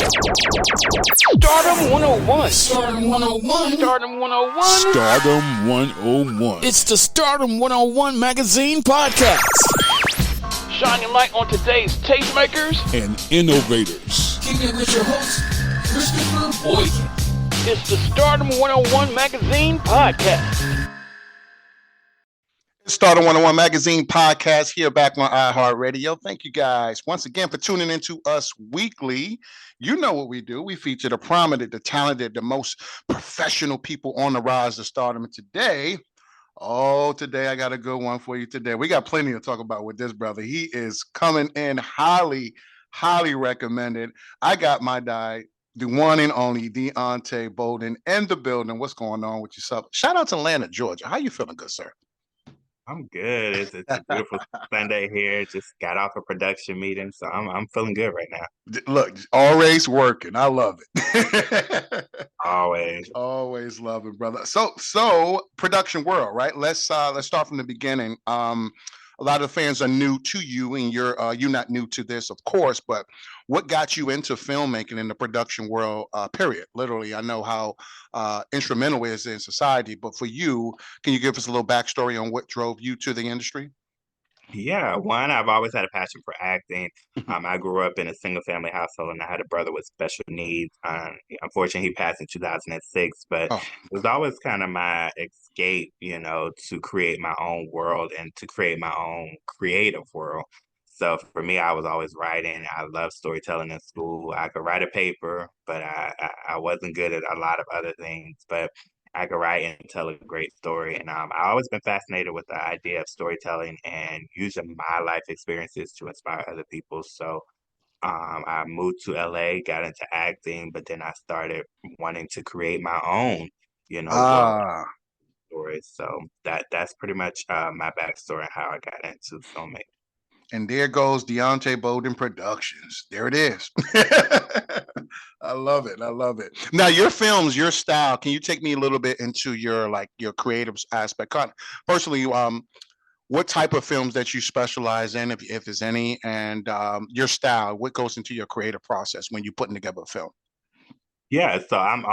Stardom 101. Stardom 101. Stardom 101. Stardom 101. It's the Stardom 101 Magazine Podcast. Shining light on today's tastemakers And innovators. Kick it with your host, Christopher Boykin. It's the Stardom 101 Magazine Podcast. Stardom 101 Magazine Podcast here back on iHeartRadio. Thank you guys once again for tuning into us weekly. You know what we do. We feature the prominent, the talented, the most professional people on the rise to stardom. And today I got a good one for you today. We got plenty to talk about with this brother. He is coming in highly, highly recommended. I got my guy, the one and only Deonte Bolden in the building. What's going on with yourself? Shout out to Atlanta, Georgia. How you feeling, good sir? I'm good. It's a beautiful Sunday here. Just got off a production meeting, so I'm feeling good right now. Look, always working. I love it. Always love it, brother. So production world, right? Let's start from the beginning. A lot of fans are new to you, and you're not new to this, of course. But what got you into filmmaking in the production world? Period. Literally, I know how instrumental it is in society, but for you, can you give us a little backstory on what drove you to the industry? Yeah, one, I've always had a passion for acting. I grew up in a single family household, and I had a brother with special needs. Unfortunately, he passed in 2006, but Oh, it was always kind of my escape, to create my own world and to create my own creative world. So for me, I was always writing. I loved storytelling in school. I could write a paper, but I wasn't good at a lot of other things. But I could write and tell a great story. And I've always been fascinated with the idea of storytelling and using my life experiences to inspire other people. So I moved to LA, got into acting, but then I started wanting to create my own, world ah, stories. So that's pretty much my backstory and how I got into filmmaking. and there goes Deonte Bolden Productions. There it is. I love it. Now, your films, your style. Can you take me a little bit into your creative aspect? Personally, what type of films that you specialize in, if there's any, and your style? What goes into your creative process when you're putting together a film? Yeah, so I'm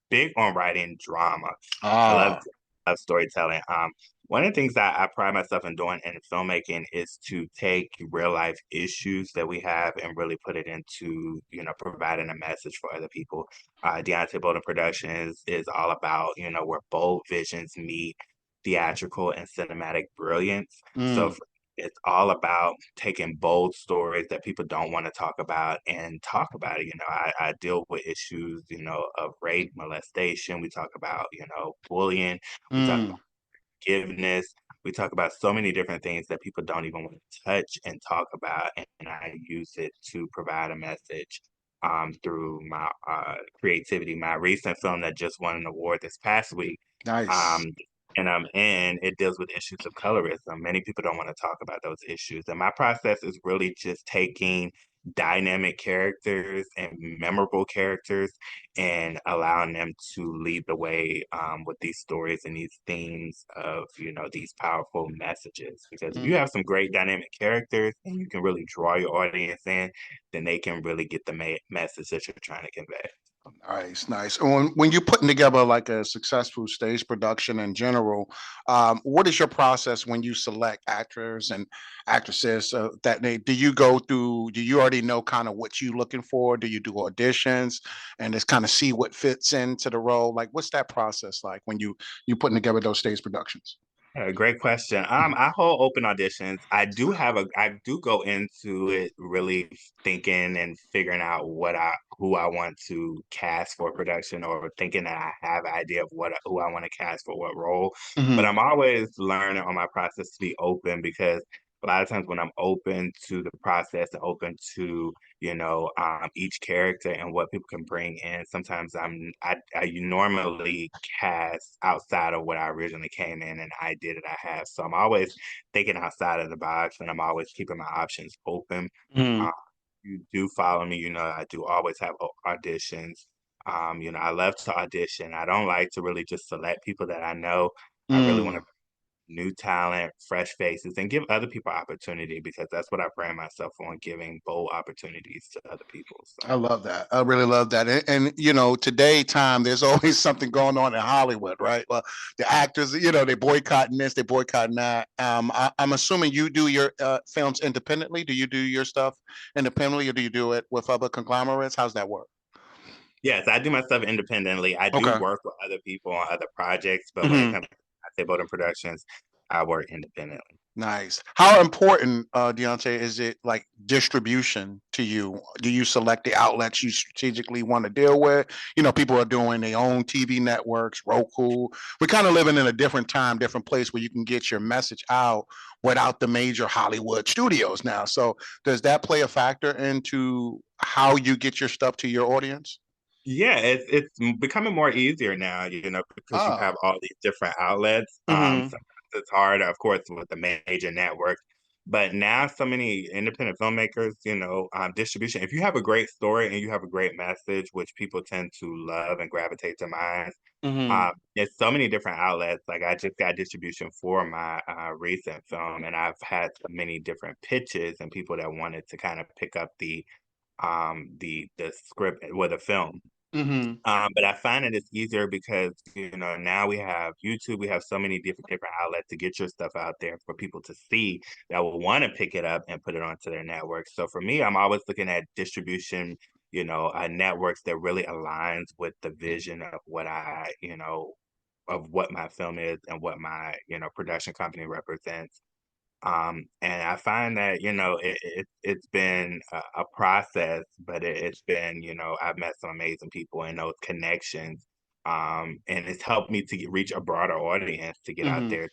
big on writing drama. I Ah, love storytelling. One of the things that I pride myself in doing in filmmaking is to take real life issues that we have and really put it into, providing a message for other people. Deontay Bolden Productions is all about, where bold visions meet theatrical and cinematic brilliance. So mm, it's all about taking bold stories that people don't want to talk about and talk about it. I deal with issues, of rape, molestation. We talk about, bullying. We talk mm. about forgiveness. We talk about so many different things that people don't even want to touch and talk about, and I use it to provide a message through my creativity. My recent film that just won an award this past week, um, Nice. and it deals with issues of colorism. Many people don't want to talk about those issues, and my process is really just taking dynamic characters and memorable characters and allowing them to lead the way with these stories and these themes of, these powerful messages. Because if you Mm. have some great dynamic characters and you can really draw your audience in, then they can really get the message that you're trying to convey. Nice. When you're putting together like a successful stage production in general, what is your process when you select actors and actresses do you go through, do you already know kind of what you're looking for? Do you do auditions and just kind of see what fits into the role? Like, what's that process like when you putting together those stage productions? Great question. I hold open auditions. I do go into it really thinking and figuring out who I want to cast for production, or thinking that I have an idea of who I want to cast for what role. But Hmm. I'm always learning on my process to be open, because a lot of times when I'm open to the process and open to, each character and what people can bring in, sometimes I normally cast outside of what I originally came in and idea that I have. So I'm always thinking outside of the box, and I'm always keeping my options open. Hmm. Uh, you do follow me, I do always have auditions. I love to audition. I don't like to really just select people that I know. I really want to Mm. new talent, fresh faces, and give other people opportunity, because that's what I brand myself on, giving bold opportunities to other people. So. I love that. I really love that. And today time, there's always something going on in Hollywood, right? Well, the actors, they boycotting this, they boycotting that. I'm assuming you do your films independently. Do you do your stuff independently, or do you do it with other conglomerates? How's that work? Yes, I do my stuff independently. I do Okay. work with other people on other projects, but when it Mhm. comes to, I say, Bolden Productions, I work independently. Nice. How important, Deonte, is it like distribution to you? Do you select the outlets you strategically want to deal with? People are doing their own TV networks, Roku. We're kind of living in a different time, different place where you can get your message out without the major Hollywood studios now. So does that play a factor into how you get your stuff to your audience? Yeah, it's becoming more easier now, because you Ah. have all these different outlets. Hmm. Sometimes it's hard, of course, with the major networks, but now so many independent filmmakers, distribution. If you have a great story and you have a great message, which people tend to love and gravitate to minds, Hmm. there's so many different outlets. Like I just got distribution for my recent film, and I've had so many different pitches and people that wanted to kind of pick up the script with a film. Hmm. But I find that it's easier because, now we have YouTube, we have so many different outlets to get your stuff out there for people to see that will want to pick it up and put it onto their network. So for me, I'm always looking at distribution, networks that really aligns with the vision of of what my film is and what my, production company represents. And I find that, it's been a process, but it's been, I've met some amazing people and those connections. And it's helped me to reach a broader audience, to get out Hmm. there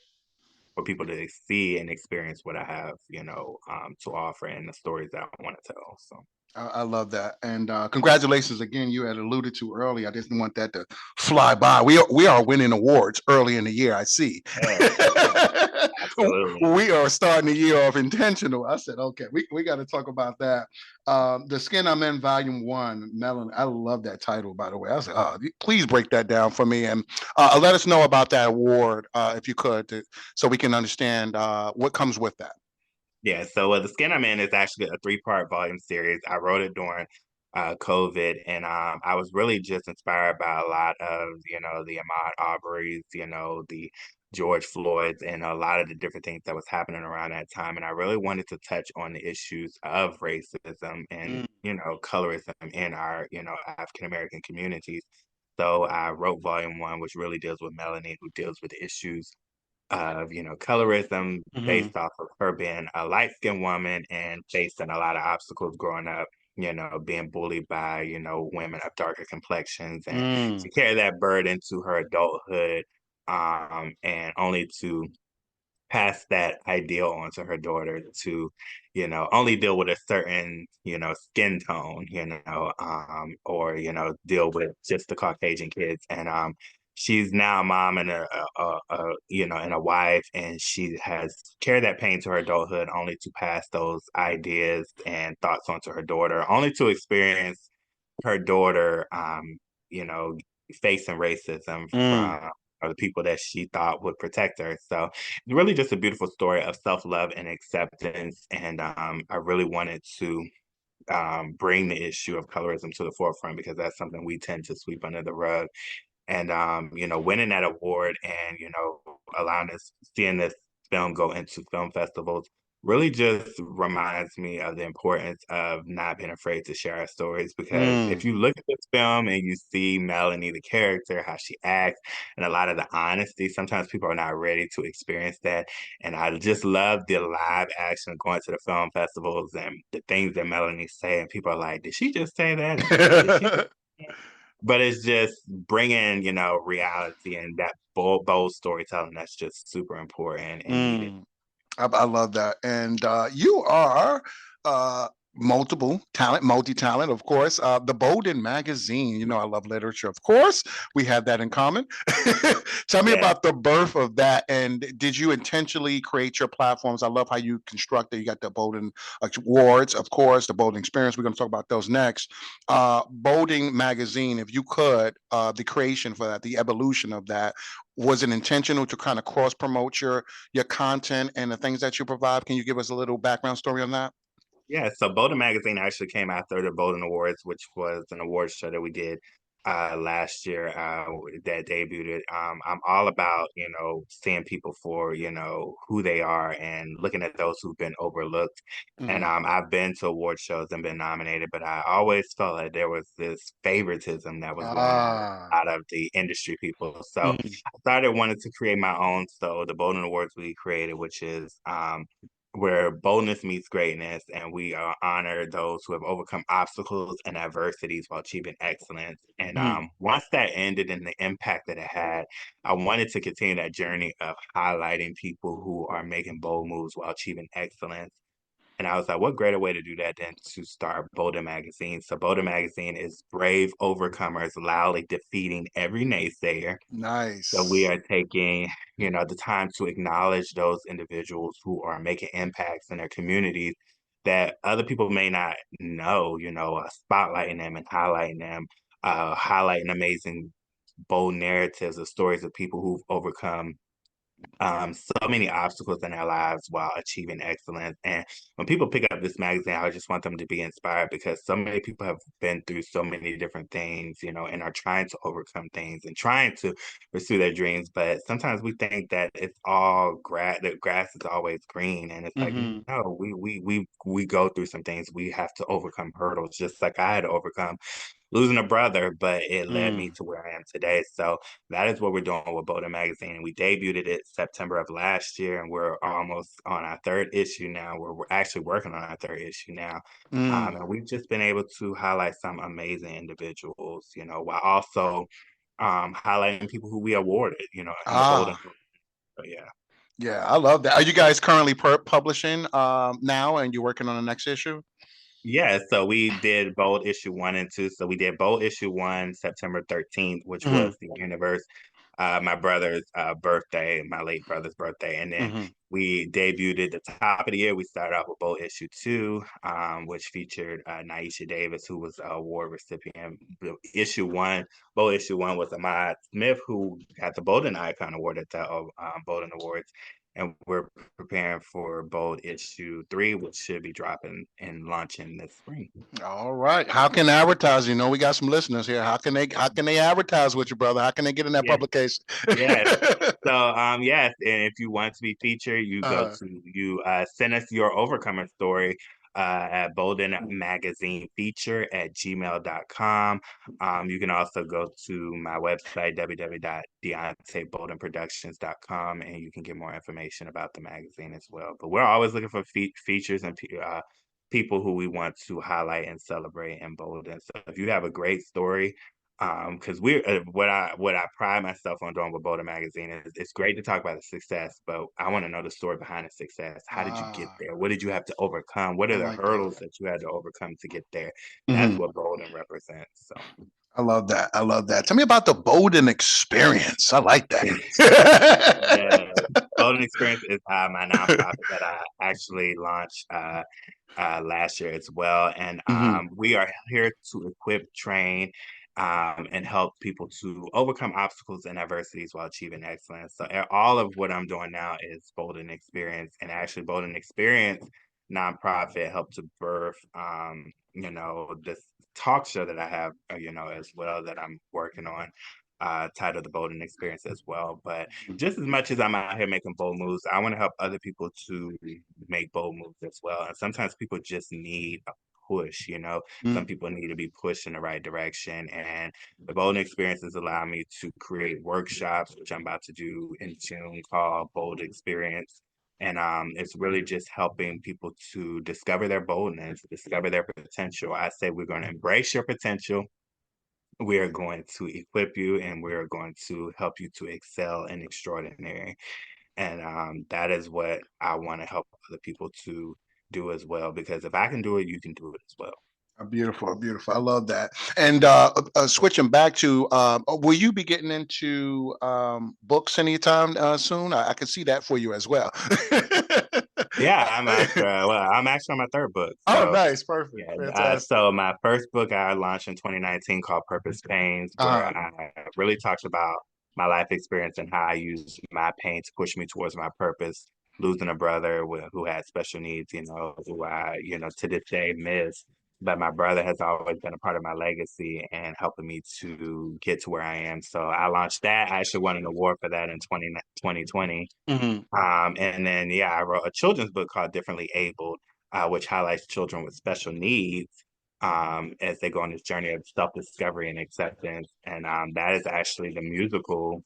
for people to see and experience what I have, to offer and the stories that I want to tell. So. I love that, and congratulations again. You had alluded to early. I didn't want that to fly by. We are winning awards early in the year. I see. Yeah, absolutely. We are starting the year off intentional. I said, okay, we got to talk about that. The Skin I'm In, Volume 1, Melanie. I love that title, by the way. I said, please break that down for me and let us know about that award, if you could, so we can understand what comes with that. Yeah, so The Skin I'm In is actually a three-part volume series. I wrote it during COVID, and I was really just inspired by a lot of, the Ahmaud Arbery's, the George Floyd's, and a lot of the different things that was happening around that time. And I really wanted to touch on the issues of racism and, Mm. colorism in our, African American communities. So I wrote Volume 1, which really deals with Melanie, who deals with the issues of, colorism, Mhm. based off of her being a light-skinned woman and facing a lot of obstacles growing up, being bullied by, women of darker complexions, and Mm. to carry that burden to her adulthood, and only to pass that ideal on to her daughter to, only deal with a certain, skin tone, or, deal with just the Caucasian kids. And she's now a mom and and a wife, and she has carried that pain to her adulthood, only to pass those ideas and thoughts onto her daughter, only to experience her daughter, you know, facing racism Mm. from the people that she thought would protect her. So it's really just a beautiful story of self-love and acceptance. And I really wanted to bring the issue of colorism to the forefront, because that's something we tend to sweep under the rug. And winning that award and, allowing us, seeing this film go into film festivals really just reminds me of the importance of not being afraid to share our stories. Because if Mm. you look at this film and you see Melanie, the character, how she acts, and a lot of the honesty, sometimes people are not ready to experience that. And I just love the live action going to the film festivals and the things that Melanie say, and people are like, did she just say that? And did she? But it's just bringing, reality, and that bold storytelling that's just super important and needed. Mm. I love that. And you are uh, multi-talent, of course. The Bolden Magazine, I love literature, of course. We have that in common. Tell me Yeah. about the birth of that. And did you intentionally create your platforms? I love how you constructed. You got the Bolden Awards, of course, the Bolden Experience. We're going to talk about those next. Bolden Magazine, if you could, the creation for that, the evolution of that. was it intentional to kind of cross promote your content and the things that you provide? Can you give us a little background story on that? Yeah, so Bolden Magazine actually came after the Bolden Awards, which was an awards show that we did last year that debuted. I'm all about, seeing people for, who they are and looking at those who've been overlooked. And Mhm. I've been to award shows and been nominated, but I always felt like there was this favoritism that was going on with Ah. a lot of the industry people. So Mhm. I started wanting to create my own. So the Bolden Awards we created, which is where boldness meets greatness, and we honor those who have overcome obstacles and adversities while achieving excellence. And Mhm. once that ended and the impact that it had, I wanted to continue that journey of highlighting people who are making bold moves while achieving excellence. And I was like, what greater way to do that than to start Bolden Magazine? So Bolden Magazine is brave overcomers loudly defeating every naysayer. So we Nice. are taking, the time to acknowledge those individuals who are making impacts in their communities that other people may not know, spotlighting them and highlighting them, highlighting amazing, bold narratives of stories of people who've overcome so many obstacles in their lives while achieving excellence. And when people pick up this magazine, I just want them to be inspired because so many people have been through so many different things, and are trying to overcome things and trying to pursue their dreams. But sometimes we think that it's all grass, the grass is always green. And it's like, Mhm. no, we go through some things. We have to overcome hurdles, just like I had to overcome losing a brother, but it led me Mm. to where I am today. So that is what we're doing with Bolden Magazine. We debuted it September of last year, and we're almost on our third issue now. We're actually working on our third issue now. Mm. And we've just been able to highlight some amazing individuals, while also highlighting people who we awarded, in the Bolden. Ah. So, yeah. Yeah, I love that. Are you guys currently publishing now, and you're working on the next issue? Yeah, so we did Bold issue 1 and 2. So we did Bold issue 1 September 13th, which Mhm. was the universe, my brother's birthday, my late brother's birthday. And then Mhm. we debuted at the top of the year. We started off with Bold issue 2, which featured Naisha Davis, who was an award recipient. Issue 1, Bold issue 1 was Ahmad Smith, who got the Bolden Icon Award at the Bolden Awards. And we're preparing for Bold issue 3, which should be dropping and launching this spring. All right. How can advertise? We got some listeners here. How can they advertise with you, brother? How can they get in that Yeah, publication? yeah. So yes, and if you want to be featured, uh, you send us your overcomer story at Bolden Magazine Feature at gmail.com. You can also go to my website, www.deonteboldenproductions.com, and you can get more information about the magazine as well. But we're always looking for features and people who we want to highlight and celebrate in Bolden. So if you have a great story, because we're what I pride myself on doing with Bolden Magazine is it's great to talk about the success, but I want to know the story behind the success. How did you get ah, there? What did you have to overcome? What I are the like that. hurdles that you had to overcome to get there? That's Mhm. what Bolden represents. So I love that. I love that. Tell me about the Bolden Experience. I like that. yeah, Bolden Experience is my nonprofit that I actually launched last year as well. And Mhm. we are here to equip, train, and help people to overcome obstacles and adversities while achieving excellence. So all of what I'm doing now is Bolden Experience, and actually Bolden Experience nonprofit helped to birth, this talk show that I have, as well that I'm working on. Titled the Bolden Experience as well. But just as much as I'm out here making bold moves, I want to help other people to make bold moves as well. And sometimes people just need a push, Some Mhm. people need to be pushed in the right direction. And the Bolden Experiences allow me to create workshops, which I'm about to do in June called Bold Experience. And it's really just helping people to discover their boldness, discover their potential. I say we're going to embrace your potential, we are going to equip you, and we are going to help you to excel in extraordinary. And that is what I want to help other people to do as well. Because if I can do it, you can do it as well. Beautiful, beautiful. I love that. And switching back to, will you be getting into books anytime soon? I can see that for you as well. Yeah, I'm actually on my third book. Oh, So nice, perfect, yeah, fantastic. so my first book I launched in 2019 called Purpose Pains, where Uh, I really talked about my life experience and how I used my pain to push me towards my purpose. Losing a brother who had special needs, who I, to this day miss. But my brother has always been a part of my legacy and helping me to get to where I am. So I launched that. I actually won an award for that in 2020. Mm-hmm. And then, I wrote a children's book called Differently Abled, which highlights children with special needs as they go on this journey of self-discovery and acceptance. And that is actually the musical.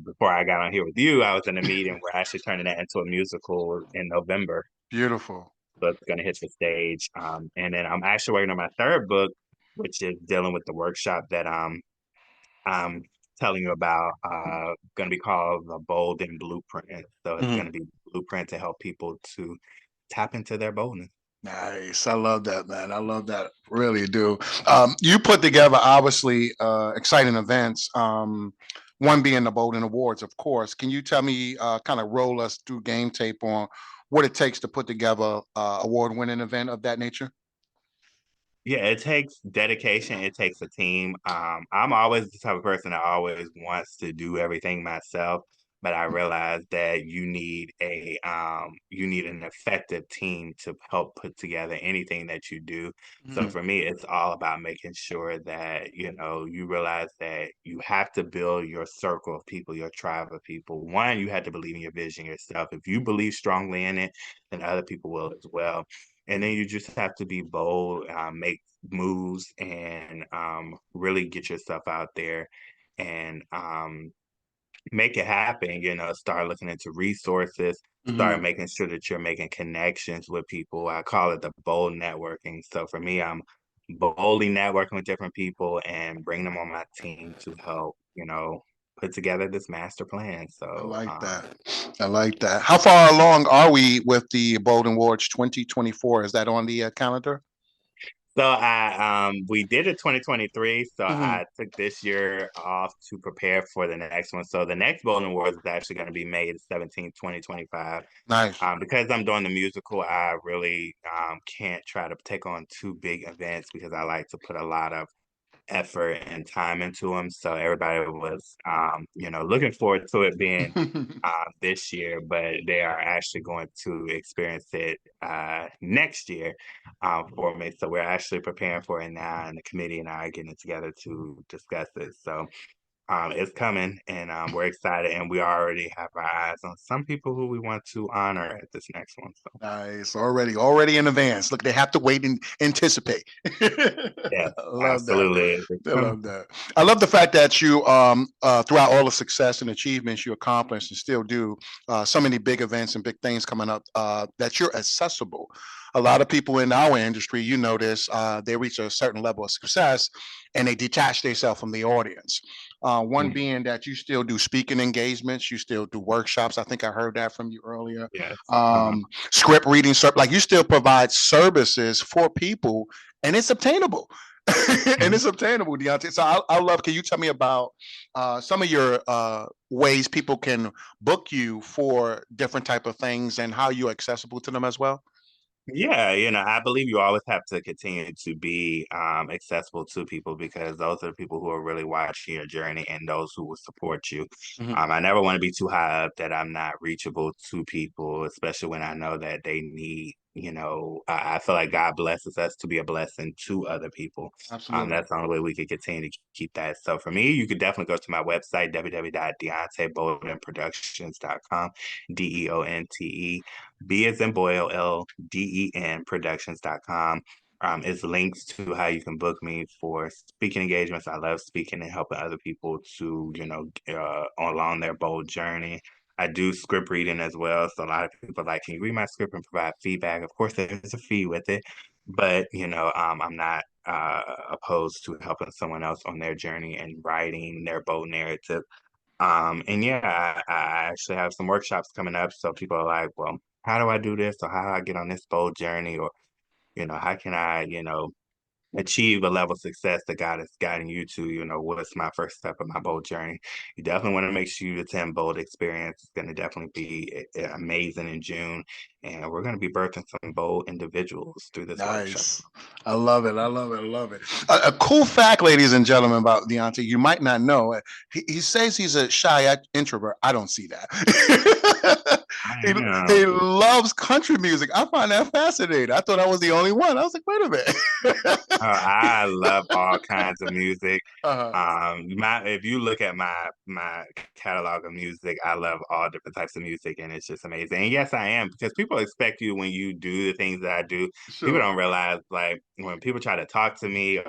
Before I got on here with you, I was in a meeting. We're actually turning that into a musical in November. Beautiful. So it's going to hit the stage. And then I'm actually working on my third book, which is dealing with the workshop that I'm telling you about, going to be called the Bolden Blueprint. So it's Mm-hmm. going to be blueprint to help people to tap into their boldness. Nice. I love that, man. I love that. Really do. You put together obviously exciting events. One being the Bolden Awards, of course. Can you tell me, kind of roll us through game tape on what it takes to put together award-winning event of that nature? Yeah, it takes dedication. It takes a team. I'm always the type of person that always wants to do everything myself, but I realize that you need an effective team to help put together anything that you do. So Mhm. for me, it's all about making sure that, you realize that you have to build your circle of people, your tribe of people. One, you have to believe in your vision yourself. If you believe strongly in it, then other people will as well. And then you just have to be bold, make moves, and really get yourself out there and make it happen. Start looking into resources, start Mhm. making sure that you're making connections with people. I call it the bold networking. So for me, I'm boldly networking with different people and bring them on my team to help, put together this master plan. I So like that. I like that. How far along are we with the Bolden Awards 2024? Is that on the calendar? So we did it 2023. So Mhm. I took this year off to prepare for the next one. So the next Bolden Awards is actually going to be May 17th, 2025. Nice. Because I'm doing the musical, I really can't try to take on two big events because I like to put a lot of effort and time into them. So everybody was, looking forward to it being this year, but they are actually going to experience it next year for me. So we're actually preparing for it now, and the committee and I are getting together to discuss it. So it's coming, and we're excited, and we already have our eyes on some people who we want to honor at this next one. So Nice. Already in advance. Look, they have to wait and anticipate. yeah, I love that. absolutely. I love that. I love the fact that you, throughout all the success and achievements you accomplished and still do, so many big events and big things coming up, that you're accessible. A lot of people in our industry, you notice, they reach a certain level of success and they detach themselves from the audience. One Mhm. being that you still do speaking engagements, you still do workshops. I think I heard that from you earlier. Yes. Script reading, like you still provide services for people, and it's obtainable. And it's obtainable, Deonte. So I love. Can you tell me about some of your ways people can book you for different type of things and how you're accessible to them as well? Yeah, I believe you always have to continue to be accessible to people because those are the people who are really watching your journey and those who will support you. Mhm. I never want to be too high up that I'm not reachable to people, especially when I know that they need, I feel like God blesses us to be a blessing to other people. Absolutely. That's the only way we can continue to keep that. So for me, you could definitely go to my website, www.deonteboldenproductions.com, DEONTE. B as in boy, LDEN productions.com. It's links to how you can book me for speaking engagements. I love speaking and helping other people to, along their bold journey. I do script reading as well. So a lot of people are like, can you read my script and provide feedback? Of course, there's a fee with it, but I'm not opposed to helping someone else on their journey and writing their bold narrative. And yeah, I actually have some workshops coming up. So people are like, well, how do I do this? Or how do I get on this bold journey? Or, how can I, achieve a level of success that God is guiding you to, what's my first step of my bold journey. You definitely want to make sure you attend Bold Experience. It's going to definitely be amazing in June. And we're going to be birthing some bold individuals through this workshop. Nice. I love it. I love it. I love it. A cool fact, ladies and gentlemen, about Deonte, you might not know. He says he's a shy introvert. I don't see that. He loves country music. I find that fascinating. I thought I was the only one. I was like, wait a minute. I love all kinds of music. Uh-huh. If you look at my catalog of music, I love all different types of music, and it's just amazing. And yes, I am, because people expect you when you do the things that I do. Sure. People don't realize, like, when people try to talk to me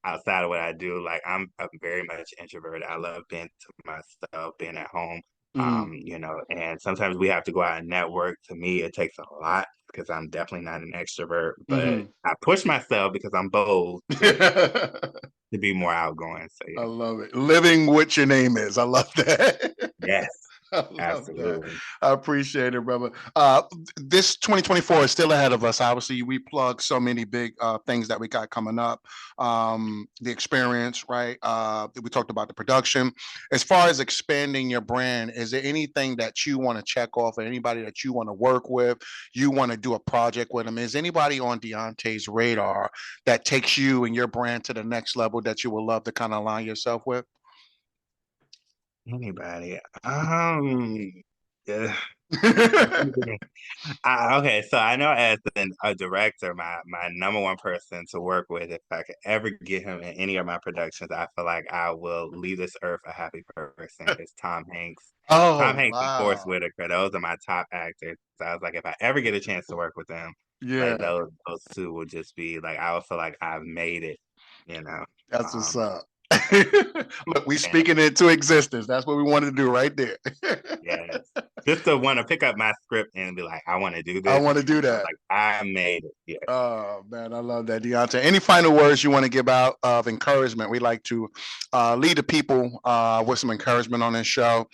outside of what I do, like, I'm very much introverted. I love being to myself, being at home. And sometimes we have to go out and network. To me, it takes a lot because I'm definitely not an extrovert, but I push myself because I'm bold to be more outgoing. So yeah. I love it. Living what your name is. I love that. Yes. Absolutely. That. I appreciate it, brother. This 2024 is still ahead of us. Obviously, we plug so many big things that we got coming up. The experience, right? We talked about the production. As far as expanding your brand, is there anything that you want to check off, or anybody that you want to work with, you want to do a project with them? Is anybody on Deonte's radar that takes you and your brand to the next level that you would love to kind of align yourself with? Anybody? Yeah. Okay, so I know as a director, my number one person to work with, if I could ever get him in any of my productions, I feel like I will leave this earth a happy person. It's Tom Hanks. Oh, Tom Hanks wow. and Forrest Whitaker. Those are my top actors. So I was like, if I ever get a chance to work with them, yeah, like those two will just be like, I would feel like I've made it. That's what's up. Look, we speaking it into existence. That's what we wanted to do right there. Yes. Just to want to pick up my script and be like, I want to do this. I want to do that. Like, I made it. Yeah. Oh man, I love that, Deonte. Any final words you want to give out of encouragement? We like to lead the people with some encouragement on this show.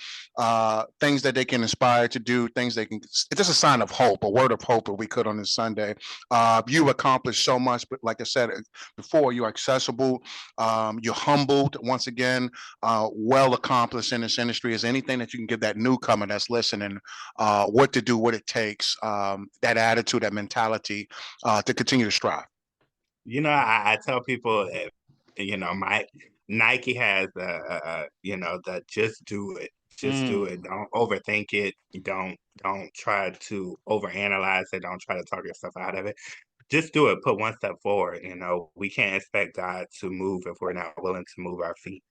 Things that they can inspire to do, things they can. It's just a sign of hope, a word of hope that we could on this Sunday. You've accomplished so much, but like I said before, you're accessible. You're humbled once again. Well accomplished in this industry. Is anything that you can give that newcomer that's listening what to do, what it takes, that attitude, that mentality to continue to strive? I tell people, Nike has that just do it. Just do it. Don't overthink it. Don't try to overanalyze it. Don't try to talk yourself out of it. Just do it. Put one step forward. We can't expect God to move if we're not willing to move our feet.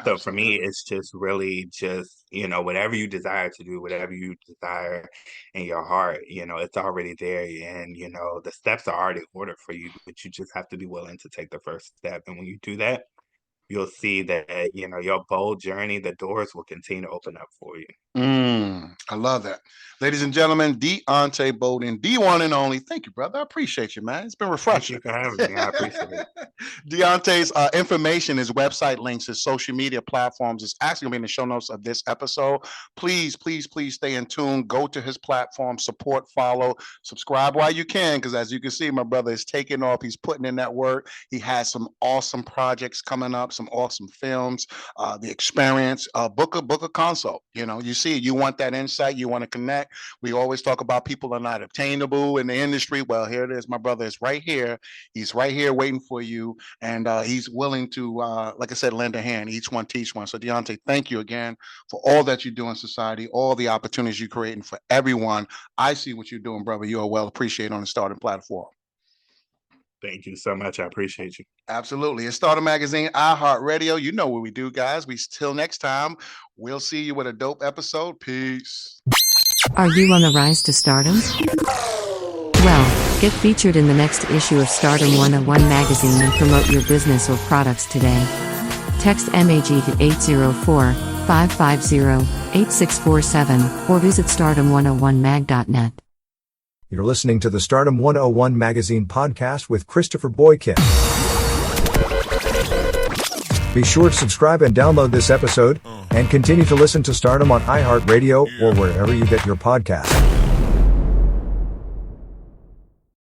So for me, it's just really just, whatever you desire to do, whatever you desire in your heart, it's already there. And, the steps are already ordered for you, but you just have to be willing to take the first step. And when you do that, you'll see that, your bold journey, the doors will continue to open up for you. I love that. Ladies and gentlemen, Deonte Bolden, the one and only. Thank you, brother. I appreciate you, man. It's been refreshing. Thank you for having me. I appreciate it. Deonte's information, his website links, his social media platforms is actually going to be in the show notes of this episode. Please, please, please stay in tune. Go to his platform, support, follow, subscribe while you can, because as you can see, my brother is taking off. He's putting in that work. He has some awesome projects coming up, some awesome films, the experience, book a consult. You see, you want that insight, you want to connect. We always talk about people are not obtainable in the industry. Well, here it is. My brother is right here. He's right here waiting for you. And he's willing to, like I said, lend a hand. Each one teach one. So Deonte, thank you again for all that you do in society, all the opportunities you're creating for everyone. I see what you're doing, brother. You are well appreciated on the Stardom platform. Thank you so much. I appreciate you. Absolutely. It's Stardom Magazine, iHeartRadio. You know what we do, guys. Till next time, we'll see you with a dope episode. Peace. Are you on the rise to stardom? Well, get featured in the next issue of Stardom101 Magazine and promote your business or products today. Text MAG to 804-550-8647 or visit stardom101mag.net. You're listening to the Stardom101 Magazine Podcast with Christopher Boykin. Be sure to subscribe and download this episode, and continue to listen to Stardom on iHeartRadio or wherever you get your podcasts.